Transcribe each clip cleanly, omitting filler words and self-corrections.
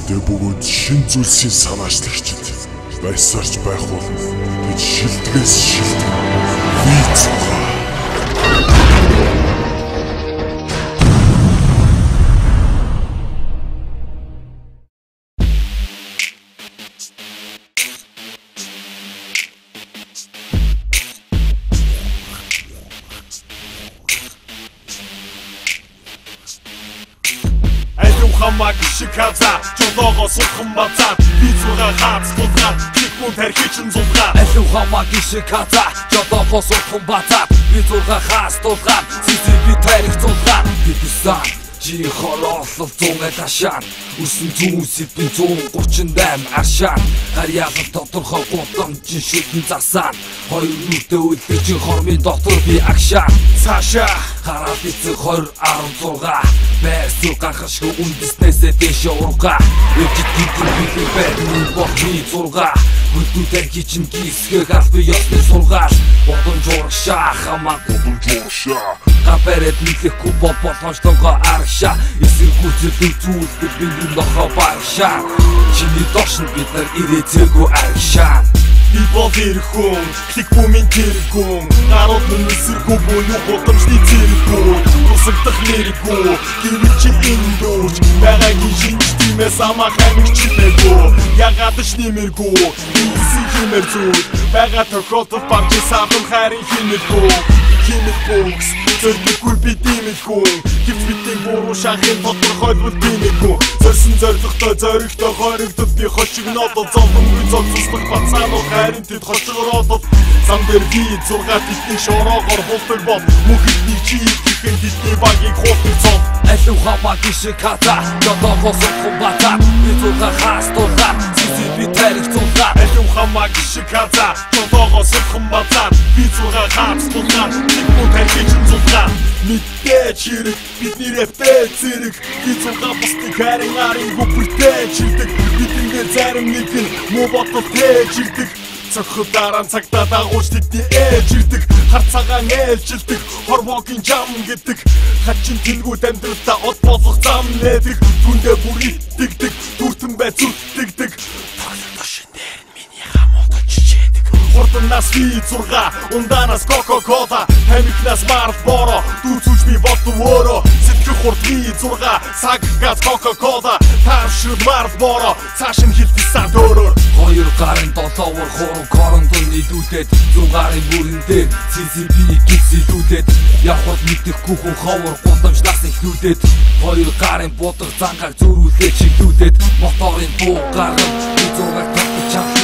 Тэ бөгөөд шин зүйлсийн санаачлагчид байсаарч байх болно гэж шилдгээс шилдэг виз цугаа. Хамаг шиказа жолоогоо сулхан бацаад би зурга хаац тулгаад кликмун тархичин зулгаад алуу хамаг шиказа жолоогоо сулхан бацаад би зурга хаац тулгаад би тарих зулгаад бисэн чи холоолол зугаа ташаад үсэн зүүсэд би 138 аршаад харьяалал тодорхой гудамжин шүтэн засаад хоёр нүртэй үлдэж хормын доктор би агшаа цаашаа хараад эцэг 2016 байсуу гахашгүй үндэснээсээ дэше ургаа өвчт гинтэн бэлэн бохны зурга бүдүүтэй хичин гисгэг албы ёсны сургаал бодон журшаа хамаа бодон журшаа гапэрэт нийлэхгүй болгоомжтойгоо аргашаа эсэргүүцэл зүйлдэг биний нохоо баршаа чиний дошн бид нар ирээцээгөө аргашаа би бол ирхэн клик бумын тэргүүн гарууд минь эсэргүү бүнүү гудамжны зэрэггүй тусагдах нэргүү гэвэл чи эндүүч байгаагийн шинж тиймээс амаахан чимээгүү ягаад ч нэмэргүй ийсийн хэмэр зүйл байгаа тохиолдол барж саавн хайрын хэмэргүй хэмэргүйс зөрдөггүй би димэлгүй гэвч бидний буруу шахын тодорхойлбол димэлгүй зорьсон зоригтой зоригтой хоригдод би хошигноод зовлонгүй зовцослох бацаанууд харин тэд хошигроод зам дээр би зургаад бидний шороогоор хулдаг бол мөнхөдний чи ихэн бидний багийг хуутдаг цон алуу хамаг шиказа жолоогоо сулхан бацаад би зурга хаац тулгаад би тарих зулгаад алуу хамаг шиказа жолоогоо сулхан бацаад би зурга хаац тулгаад кликмун тархичин зулгаад мэдээж хэрэг бидний рэптэй зэрэг би зурга бусдыг харин арын бүпэртэй чилдэг бидний зарим нэг нь муу бодолтой чилдэг цохол дараа цагтаа дагуулж тэдний ээж ирдэг хар цагаан ээлжилдэг хорвогийн жам гэдэг хачин тэлгүүд амьдралдаа од болох зам нээдэг түндэ бүр итгэдэг түртэн бай зүтгэдэг тоглолтошин дээр миний хамуудад чичээдэг хурданаас ви зурга унданаас кока-кола тамикнаас Marlboro дүүцүүч би бодов өөрөө сэтгэх хурд ви зурга цаг газ кока-кола тавшрал Marlboro цааш нь хилтсэн дөөрөөр хоёр гарын 7-оор хуруу коронтон нийлүүлээд 100 гарын бүрэн дээр CCP гисэлүүлээд явхад мэдэхгүй хүн ховор гудамжлаас ихлүүлээд хоёр гарын будаг зангааг зөрүүлээд чиглүүлээд моторын дуу гаргав би зураг татчих чамхи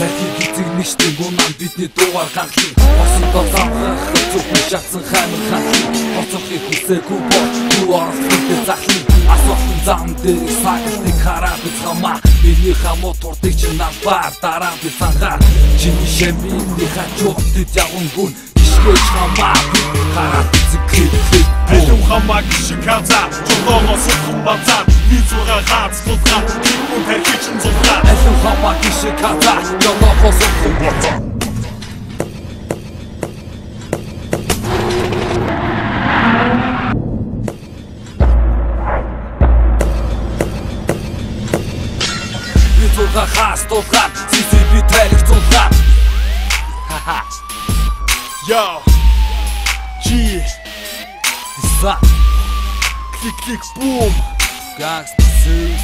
сахиг эцэг нэгштэй гунан бидний дуугаар ганхлын осондоо замхах зөвхөн шатсан хаймын ханхлын хоцохыг хүсээгүй бол юу оролцохтой захлын асуусан зам дээр сагтыг хараад хамаа миний хамуу туртыг чинь навбар дараа би сангаа чиний шэмбиний хачуутд явангүн ишгэж хамаа хараад зэкрэт алуу хамаг шиказа жолоогоо сулхан бацаад би зурга хаац тулгаад кликмун тархичин зулгаад алуу хамаг шиказа жолоогоо сулхан бацаад зурга хаац тулгаад би тарих зулгаад Yo G за клик бум гангста сэв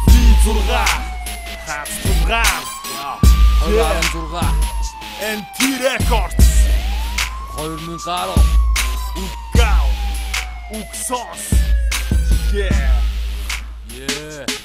би зурга хаац тулгаад Хойрон зурга NT Records 2010 Угау Уксос Yeah Yeah